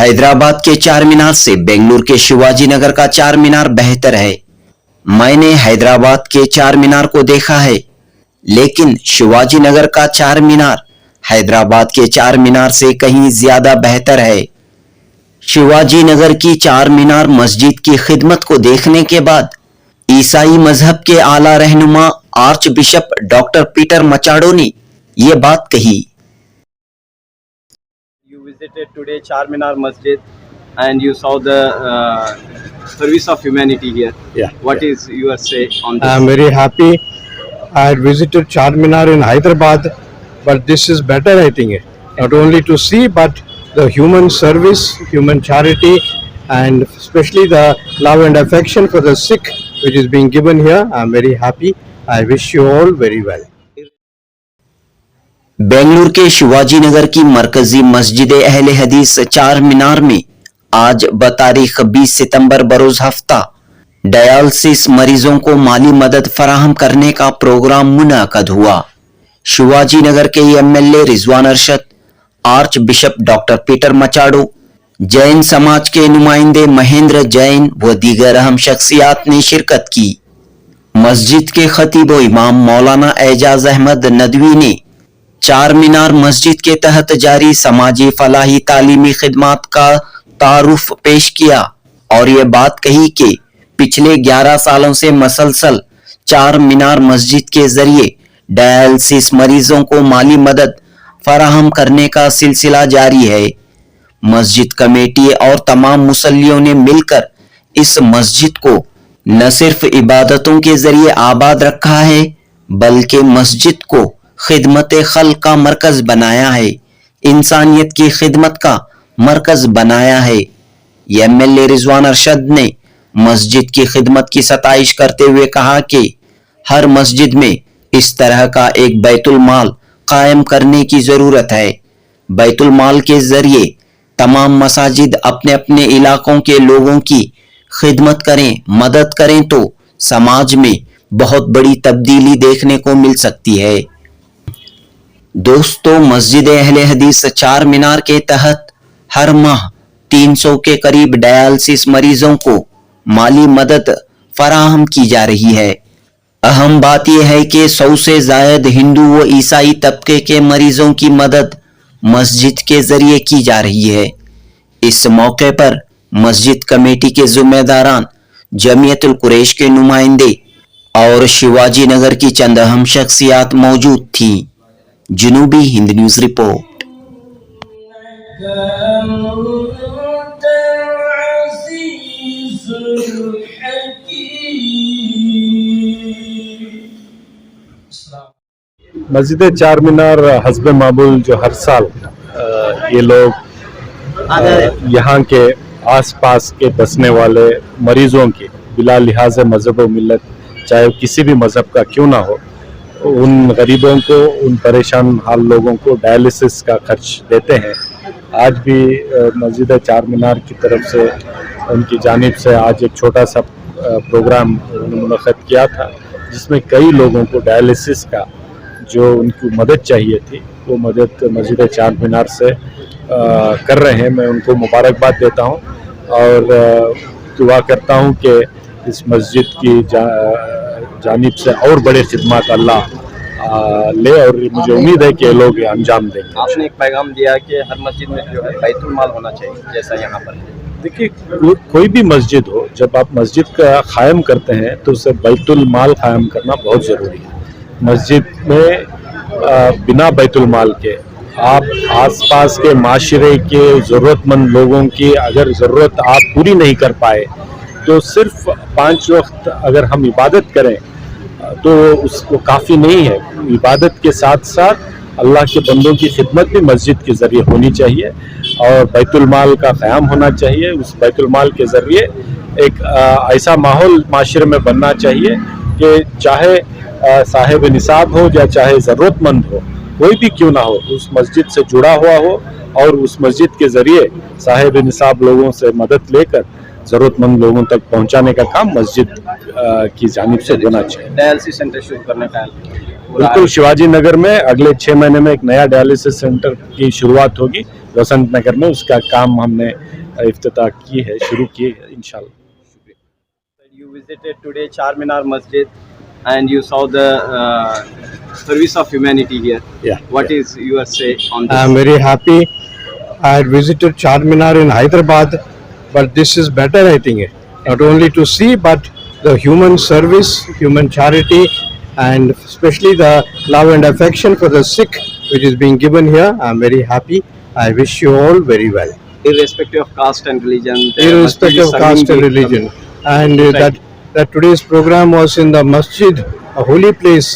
हैदराबाद के चार मीनार से बेंगलुरु के शिवाजी नगर का चार मीनार बेहतर है। मैंने हैदराबाद के चार मीनार को देखा है, लेकिन शिवाजी नगर का चार मीनार हैदराबाद के चार मीनार से कहीं ज्यादा बेहतर है। शिवाजी नगर की चार मीनार मस्जिद की खिदमत को देखने के बाद ईसाई मजहब के आला रहनुमा arch bishop doctor Peter Machado ने ये बात कही। You visited today Charminar Masjid and you saw the service of humanity here. Yeah. What is your say on this? I am very happy. I had visited Charminar in Hyderabad, but this is better, I think. Not only to see, but the human service, human charity, and especially the love and affection for the sick, which is being given here. I am very happy. I wish you all very well. Bengaluru के शिवाजी नगर की मरकजी मस्जिद अहले हदीस चार मीनार में आज बतारीख 20 सितंबर बरोज हफ्ता डायलिसिस मरीजों को माली मदद फराहम करने का प्रोग्राम मुनाकद हुआ। शिवाजी नगर के MLA Rizwan Arshad, arch bishop doctor Peter Machado, Jain समाज के नुमाइंदे महेंद्र जैन व दीगर अहम शख्सियात ने शिरकत की। मस्जिद के खतीब व इमाम मौलाना एजाज अहमद नदवी ने चार मीनार मस्जिद के तहत जारी समाजी फलाही तालीमी खिदमात का तारुफ पेश किया और ये बात कही कि पिछले 11 सालों से मसलसल चार मीनार मस्जिद के जरिए डायलिसिस मरीजों को माली मदद फराहम करने का सिलसिला जारी है। मस्जिद कमेटी और तमाम मुसल्लियों ने मिलकर इस मस्जिद को न सिर्फ इबादतों के जरिए आबाद रखा है, बल्कि मस्जिद को खिदमत खल्क का मरकज बनाया है, इंसानियत की खिदमत का मरकज बनाया है। एमएलए रिजवान अरशद ने मस्जिद की खिदमत की सताइश करते हुए कहा कि हर मस्जिद में इस तरह का एक बैतुल माल कायम करने की जरूरत है। बैतुल माल के जरिए तमाम मसाजिद अपने अपने इलाकों के लोगों की खिदमत करें, मदद करें तो समाज में बहुत बड़ी तब्दीली देखने को मिल सकती है। दोस्तों, मस्जिद अहले हदीस चार मीनार के तहत हर माह 300 के करीब डायलिसिस मरीजों को माली मदद फराहम की जा रही है। अहम बात यह है कि 100 से जायद हिंदू व ईसाई तबके के मरीजों की मदद मस्जिद के जरिए की जा रही है। इस मौके पर मस्जिद कमेटी के जिम्मेदारान, जमीयतुल कुरैश के नुमाइंदे और शिवाजी नगर की चंद अहम शख्सियात मौजूद थी। जनूबी हिंद न्यूज रिपोर्ट। मस्जिद चार मीनार हस्ब मामूल जो हर साल ये लोग यहाँ के आसपास के बसने वाले मरीजों की बिला लिहाज मजहब व मिल्लत, चाहे किसी भी मजहब का क्यों ना हो, उन गरीबों को, उन परेशान हाल लोगों को डायलिसिस का खर्च देते हैं। आज भी मस्जिद चार मीनार की तरफ से उनकी जानिब से आज एक छोटा सा प्रोग्राम मुनक़्क़द किया था, जिसमें कई लोगों को डायलिसिस का जो उनको मदद चाहिए थी वो मदद मस्जिद चार मीनार से कर रहे हैं। मैं उनको मुबारकबाद देता हूं और दुआ करता हूं कि इस मस्जिद की जानिब से और बड़े खिदमत अल्लाह ले, और मुझे उम्मीद है कि ये लोग अंजाम देंगे। आपने एक पैगाम दिया कि हर मस्जिद में जो है बैतुल माल होना चाहिए, जैसा यहाँ पर। देखिए, कोई भी मस्जिद हो, जब आप मस्जिद का कायम करते हैं तो उसे बैतुल माल कायम करना बहुत ज़रूरी है। मस्जिद में बिना बैतुल माल के आप आसपास के माशरे के ज़रूरतमंद लोगों की अगर ज़रूरत आप पूरी नहीं कर पाए तो सिर्फ 5 वक्त अगर हम इबादत करें तो उसको काफ़ी नहीं है। इबादत के साथ साथ अल्लाह के बंदों की खिदमत भी मस्जिद के ज़रिए होनी चाहिए और बैतुल माल का क़याम होना चाहिए। उस बैतुल माल के ज़रिए एक ऐसा माहौल माशरे में बनना चाहिए कि चाहे साहिब निसाब हो या चाहे ज़रूरतमंद हो, कोई भी क्यों ना हो, उस मस्जिद से जुड़ा हुआ हो और उस मस्जिद के ज़रिए साहिब निसाब लोगों से मदद लेकर ज़रूरतमंद लोगों तक पहुंचाने का काम मस्जिद की जानिब से होना चाहिए। डायलिसिस सेंटर शुरू करने का बिल्कुल शिवाजी नगर में अगले 6 महीने में एक नया डायलिसिस सेंटर की शुरुआत होगी वसंत नगर में। उसका काम हमने इफ्तिताह की है, शुरू की है इंशाल्लाह। You visited today Charminar Masjid and you saw the service of humanity here. Yeah. What is your say on this? I am very happy. I had visited Charminar in Hyderabad, but this is better, I think. Not only to see, but the human service, human charity, and especially the love and affection for the sick, which is being given here. I am very happy. I wish you all very well, Irrespective of caste and religion. the irrespective of masjid is serving caste and the- religion. And Right. that today's program was in the masjid, a holy place,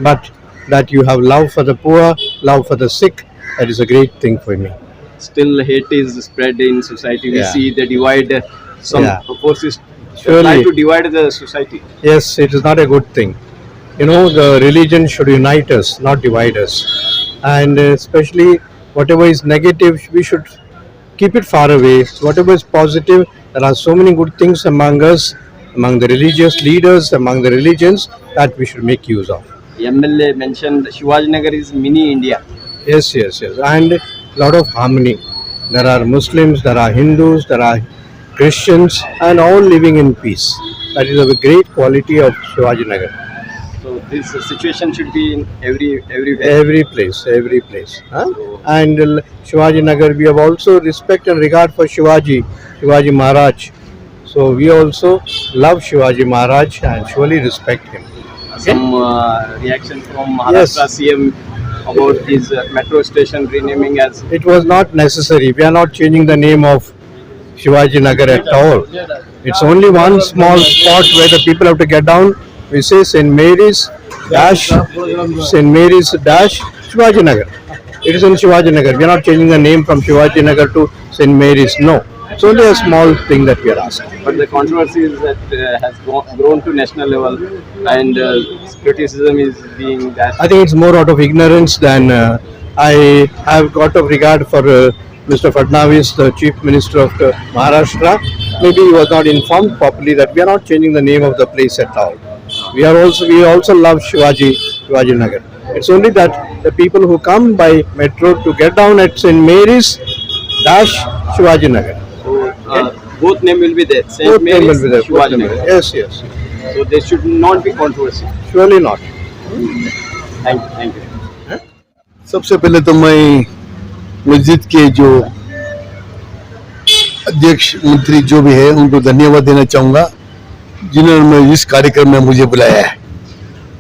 but that you have love for the poor, love for the sick. That is a great thing for me. Still hate is spread in society. We Yeah. see the divide. Some Yeah. forces Surely. try to divide the society. Yes, it is not a good thing. You know, the religion should unite us, not divide us. And especially whatever is negative, we should keep it far away. Whatever is positive, there are so many good things among us, among the religious leaders, among the religions, that we should make use of. MLA mentioned Shivaji Nagar is mini India. Yes, yes, yes. And lot of harmony. There are Muslims, there are Hindus, there are Christians, and all living in peace. That is a great quality of Shivaji Nagar. So this situation should be in everywhere. Every place. Huh? And Shivaji Nagar, we have also respect and regard for Shivaji Maharaj. So we also love Shivaji Maharaj and surely respect him. Some reaction from Maharashtra CM about his metro station renaming as It was not necessary. We are not changing the name of Shivaji Nagar at all. It's only one small spot where the people have to get down. We say St. Mary's dash Shivaji Nagar. It is in Shivaji Nagar. We are not changing the name from Shivaji Nagar to St. Mary's. No. It's only a small thing that we are asking. but the controversy is that has grown to national level and criticism is being that I think it's more out of ignorance than I have got of regard for Mr. Fadnavis, the Chief Minister of Maharashtra. Maybe he was not informed properly that we are not changing the name of the place at all. We also love Shivaji Nagar. It's only that the people who come by metro to get down at St. Mary's dash Shivaji Nagar. so, both name will be there. Saint Both name Mary's, will be there. Both Shivaji name will Nagar. be there. Yes. So there should not be controversy. Surely not. Thank you. सबसे पहले तो मैं मस्जिद के जो अध्यक्ष मंत्री जो भी है उनको धन्यवाद देना चाहूँगा जिन्होंने इस कार्यक्रम में मुझे बुलाया है।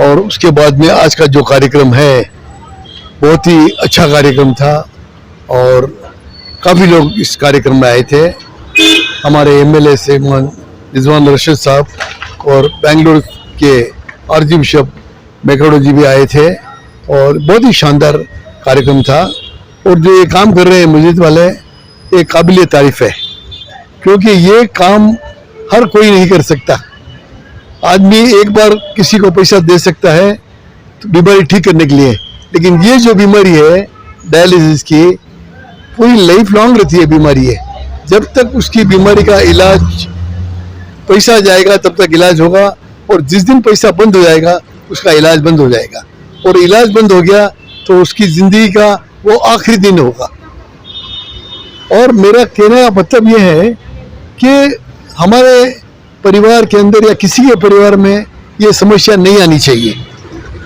और उसके बाद में आज का जो कार्यक्रम है बहुत ही अच्छा कार्यक्रम था और काफ़ी लोग इस कार्यक्रम में आए थे। हमारे एमएलए से रिजवान रशीद साहब और बेंगलुरु के आरजी बिशप मैकड़ो जी भी आए थे और बहुत ही शानदार कार्यक्रम था। और जो ये काम कर रहे हैं मस्जिद वाले ये काबिल तारीफ है क्योंकि ये काम हर कोई नहीं कर सकता। आदमी एक बार किसी को पैसा दे सकता है तो बीमारी ठीक करने के लिए, लेकिन ये जो बीमारी है डायलिसिस की पूरी लाइफ लॉन्ग रहती है बीमारी है। जब तक उसकी बीमारी का इलाज पैसा जाएगा तब तक इलाज होगा और जिस दिन पैसा बंद हो जाएगा उसका इलाज बंद हो जाएगा और इलाज बंद हो गया तो उसकी जिंदगी का वो आखिरी दिन होगा। और मेरा कहने का मतलब ये है कि हमारे परिवार के अंदर या किसी के परिवार में ये समस्या नहीं आनी चाहिए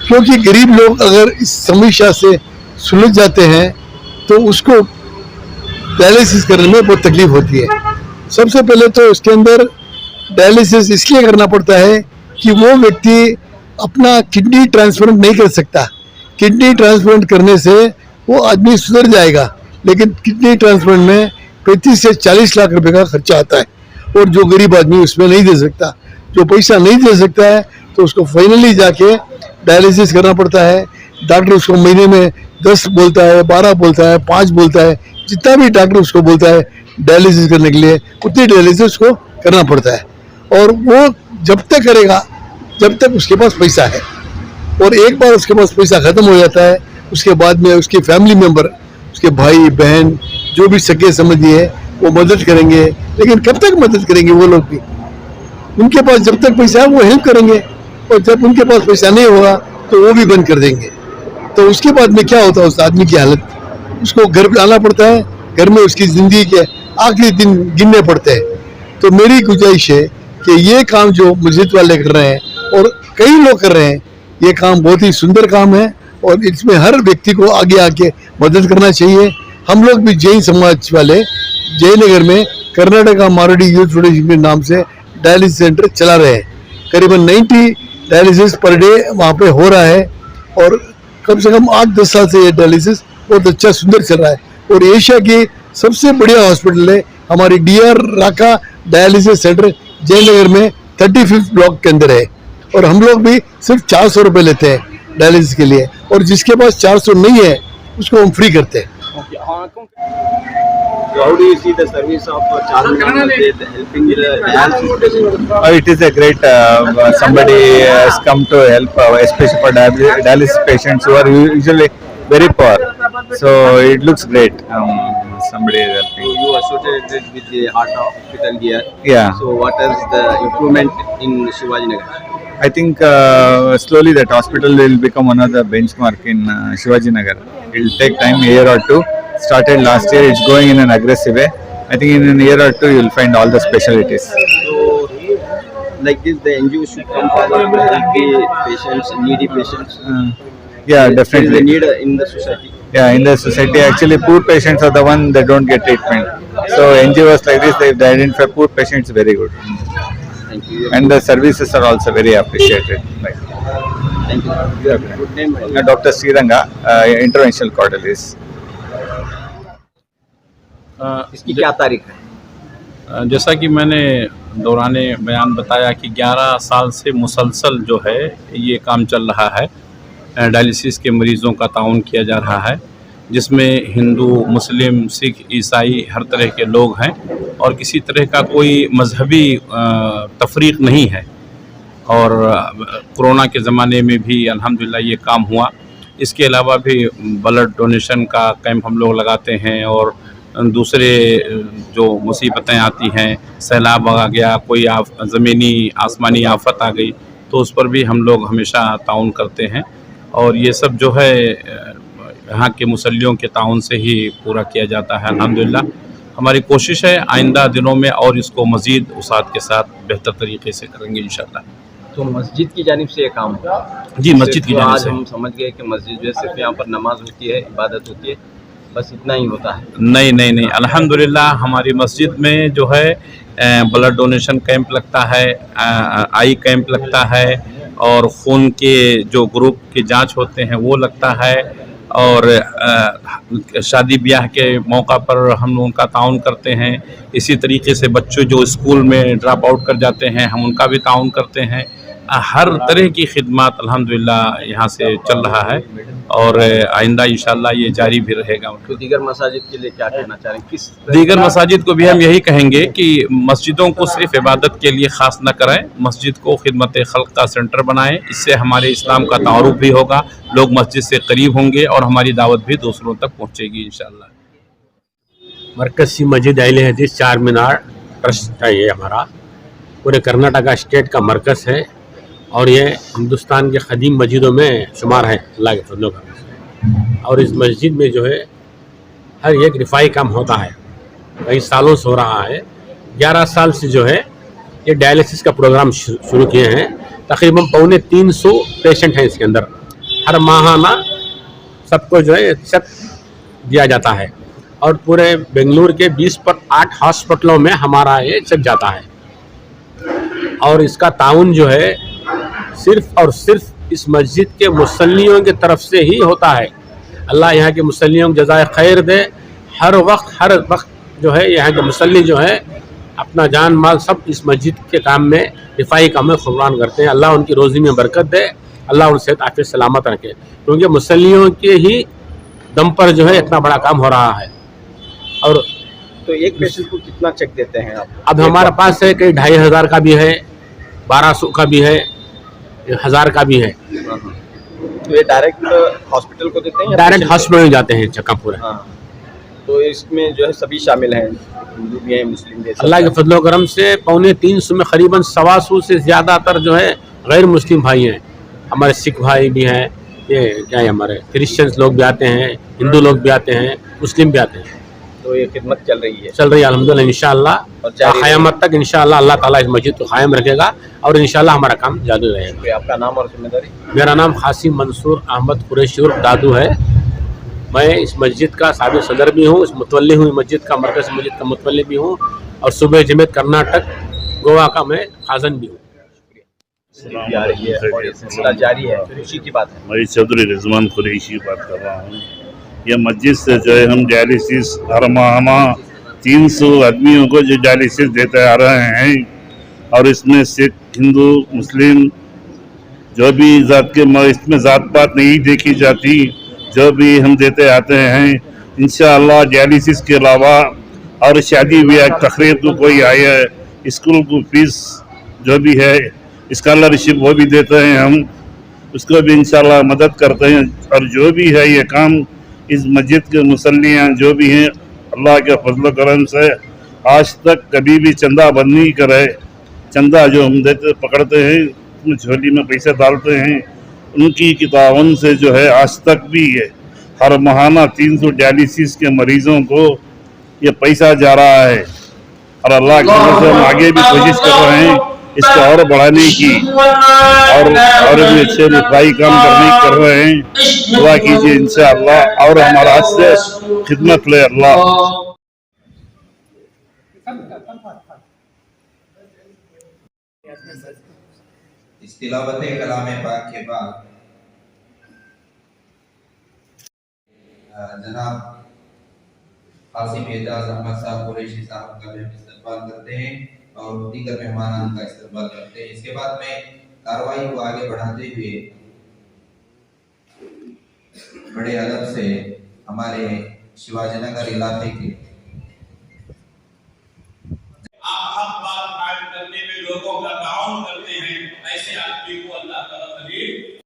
क्योंकि गरीब लोग अगर इस समस्या से सुलझ जाते हैं तो उसको डायलिसिस करने में बहुत तकलीफ होती है। सबसे पहले तो इसके अंदर डायलिसिस इसलिए करना पड़ता है कि वो व्यक्ति अपना किडनी ट्रांसप्लांट नहीं कर सकता। किडनी ट्रांसप्लांट करने से वो आदमी सुधर जाएगा, लेकिन किडनी ट्रांसप्लांट में 35 से 40 लाख रुपए का खर्चा आता है और जो गरीब आदमी उसमें नहीं दे सकता, जो पैसा नहीं दे सकता है तो उसको फाइनली जाके डायलिसिस करना पड़ता है। डॉक्टर उसको महीने में 10 बोलता है, 12 बोलता है, 5 बोलता है, जितना भी डॉक्टर उसको बोलता है डायलिसिस करने के लिए उतनी डायलिसिस उसको करना पड़ता है। और वो जब तक करेगा जब तक उसके पास पैसा है, और एक बार उसके पास पैसा खत्म हो जाता है उसके बाद में उसके फैमिली मेंबर, उसके भाई बहन जो भी सगे समझी है वो मदद करेंगे। लेकिन कब तक मदद करेंगे वो लोग भी? उनके पास जब तक पैसा है वो हेल्प करेंगे और जब उनके पास पैसा नहीं होगा तो वो भी बंद कर देंगे। तो उसके बाद में क्या होता है उस आदमी की हालत, उसको घर पे आना पड़ता है, घर में उसकी जिंदगी के आखिरी दिन गिनने पड़ते हैं। तो मेरी गुजारिश है कि ये काम जो मस्जिद वाले कर रहे हैं और कई लोग कर रहे हैं, ये काम बहुत ही सुंदर काम है और इसमें हर व्यक्ति को आगे आके मदद करना चाहिए। हम लोग भी जैन समाज वाले जयनगर में कर्नाटका मारवाड़ी यूथ फाउंडेशन के नाम से डायलिसिस सेंटर चला रहे हैं। करीबन 90 डायलिसिस पर डे वहाँ पे हो रहा है और कम से कम 8-10 साल से ये डायलिसिस बहुत अच्छा सुंदर चल रहा है और एशिया की सबसे बढ़िया हॉस्पिटल है हमारी DR राका डायलिसिस सेंटर जयनगर में 35th ब्लॉक के अंदर है। और हम लोग भी सिर्फ 400 रुपये लेते हैं डायलिसिस के लिए और जिसके पास 400 नहीं है उसको हम फ्री करते हैं। So how do you see the service of Charminar Masjid helping the dialysis patients? It is a great somebody has come to help, especially for dialysis patients who are usually very poor. So it looks great. Somebody is So helping. you associated with the heart hospital here. Yeah, So what is the improvement in Shivaji Nagar? I think slowly that hospital will become one of the benchmark in Shivaji Nagar. It will take time, a year or two. Started last year. It's going in an aggressive way. I think in a year or two you will find all the specialties. So like this, the NGO should come forward to help the patients, needy patients. Yeah, There is a definitely. need in the society. Yeah, in the society, actually, poor patients are the one that don't get treatment. So NGOs like this, they identify poor patients very good, Thank you. and the services are also very appreciated. Like Thank you. You have a good name. Dr. Sriranga, interventional cardiologist. इसकी क्या तारीख है? जैसा कि मैंने दौराने बयान बताया कि 11 साल से मुसलसल जो है ये काम चल रहा है। डायलिसिस के मरीज़ों का ताउन किया जा रहा है, जिसमें हिंदू, मुस्लिम, सिख, ईसाई हर तरह के लोग हैं और किसी तरह का कोई मजहबी तफरीक नहीं है। और कोरोना के ज़माने में भी अल्हम्दुलिल्लाह ये काम हुआ। इसके अलावा भी ब्लड डोनेशन का कैंप हम लोग लगाते हैं और दूसरे जो मुसीबतें आती हैं, सैलाब आ गया, कोई ज़मीनी आसमानी आफत आ गई, तो उस पर भी हम लोग हमेशा ताउन करते हैं। और ये सब जो है यहाँ के मुसल्लियों के ताउन से ही पूरा किया जाता है। अल्हम्दुलिल्लाह हमारी कोशिश है आइंदा दिनों में और इसको मज़ीद उसात के साथ बेहतर तरीके से करेंगे इंशाअल्लाह। तो मस्जिद की जानिब से ये काम हुआ? जी, मस्जिद की जानिब आज से। हम समझ गए कि मस्जिद जो है सिर्फ यहाँ पर नमाज होती है, इबादत होती है, बस इतना ही होता है? नहीं, अल्हम्दुलिल्लाह हमारी मस्जिद में जो है ब्लड डोनेशन कैंप लगता है, आई कैंप लगता है और खून के जो ग्रुप के जांच होते हैं वो लगता है और शादी ब्याह के मौका पर हम उनका ताउन करते हैं। इसी तरीके से बच्चों जो स्कूल में ड्रॉप आउट कर जाते हैं हम उनका भी ताउन करते हैं। हर तरह की खिदमत अल्हम्दुलिल्लाह यहाँ से चल रहा है और आइंदा इंशाअल्लाह ये जारी भी रहेगा। तो दीगर मसाजिद के लिए क्या कहना चाह रहे हैं? किस दीगर मसाजिद को भी हम यही कहेंगे कि मस्जिदों को सिर्फ इबादत के लिए ख़ास न करें, मस्जिद को खिदमत खल्क का सेंटर बनाएं। इससे हमारे इस्लाम का तारुफ भी होगा, लोग मस्जिद से करीब होंगे और हमारी दावत भी दूसरों तक पहुँचेगी इंशाअल्लाह। मरकज़ी मस्जिद अहले हदीस चार मीनार ट्रस्ट है, ये हमारा पूरे कर्नाटका स्टेट का मरकज़ है और ये हिंदुस्तान के क़दीम मस्जिदों में शुमार है अल्लाह के फजल करम से। और इस मस्जिद में जो है हर एक रिफाई काम होता है, कई सालों से हो रहा है। 11 साल से जो है ये डायलिसिस का प्रोग्राम शुरू किए हैं। तकरीबन 350 पेशेंट हैं इसके अंदर। हर माहाना सबको जो है चेक दिया जाता है और पूरे बेंगलुरु के 20 पर 8 हॉस्पिटलों में हमारा ये चेक जाता है। और इसका ताउन जो है सिर्फ और सिर्फ इस मस्जिद के मुसल्लियों की तरफ से ही होता है। अल्लाह यहाँ के मुसल्लियों को जज़ाए खैर दे। हर वक्त जो है यहाँ के मुसल्ली जो है अपना जान माल सब इस मस्जिद के काम में, रिफाई काम में कुर्बान करते हैं। अल्लाह उनकी रोज़ी में बरकत दे, अल्लाह उनसे आफियत सलामत रखे, क्योंकि मुसल्लियों के ही दम पर जो है इतना बड़ा काम हो रहा है। और तो एक पेशेंट को कितना चेक देते हैं आप? अब हमारे पास है कई 2500 का भी है, 1200 का भी है, 1000 का भी है। तो ये डायरेक्ट हॉस्पिटल को देते हैं या डायरेक्ट patient हॉस्पिटल जाते हैं चक्का पूरा। को? हाँ, तो इसमें जो है सभी शामिल हैं, हिंदू भी हैं, मुस्लिम भी हैं। अल्लाह के फजल करम से 350 में करीबन 125 से ज़्यादातर जो है गैर मुस्लिम भाई हैं हमारे सिख भाई भी हैं, ये क्या है, हमारे क्रिश्चियंस लोग भी आते हैं, हिंदू लोग भी आते हैं, मुस्लिम भी आते हैं। तो ये खिदमत चल रही है। चल रही है अल्हम्दुलिल्लाह, इंशाअल्लाह और जारी क़यामत तक इंशाअल्लाह अल्लाह ताला इस मस्जिद को कायम रखेगा और इंशाअल्लाह हमारा काम जारी रहेगा। तो आपका नाम और जिम्मेदारी? मेरा नाम कासिम मंसूर अहमद कुरैशी उर्फ दादू है। मैं इस मस्जिद का साबिक़ सदर भी हूँ, इस मुतवल्ली हूँ, मस्जिद का मरकज़ मस्जिद का मुतवल्ली भी हूँ और सूबे जमीयत कर्नाटक गोवा का मैं खाज़न भी हूँ। आ रही है और ये सिलसिला जारी है, खुशी की बात है। मैं चौधरी रिजवान कुरैशी बात कर रहा हूँ। यह मस्जिद से जो है हम डायलिसिस हर माह 300 आदमियों को जो डायलिसिस देते आ रहे हैं और इसमें सिख हिंदू मुस्लिम जो भी जात के इसमें जात पात नहीं देखी जाती, जो भी हम देते आते हैं। इंशाअल्लाह डायलिसिस के अलावा और शादी ब्याह तकरीर को कोई आए, स्कूल को फीस जो भी है स्कॉलरशिप वो भी देते हैं, हम उसको भी इंशाल्लाह मदद करते हैं। और जो भी है ये काम इस मस्जिद के मुसल्लियाँ जो भी हैं अल्लाह के फजल करम से आज तक कभी भी चंदा बंद नहीं करे। चंदा जो हम देते पकड़ते हैं उसमें झोली में पैसे डालते हैं, उनकी किताबन से जो है आज तक भी है हर माहाना 300 डायलिसिस के मरीजों को ये पैसा जा रहा है। और अल्लाह की वजह से हम आगे भी कोशिश कर रहे हैं इसको और बढ़ाने की और भी अच्छे रिफाई काम कर रहे हैं। दुआ कीजिए इंशाअल्लाह और हमारा आज से खिदमत ले अल्लाह। इस तिलावत कलाम पाक के बाद जनाब कासिम एजाज अहमद साहब कुरैशी साहब का भी इस्तकबाल करते हैं और दीगर मेहमानान का इस्तकबाल करते हैं। इसके बाद में कार्रवाई को आगे बढ़ाते हुए बड़े अदब से हमारे शिवाजीनगर इलाके के आप बात कायम करने में लोगों का ताउन करते हैं, ऐसे आदमी को अल्लाह ताला करीब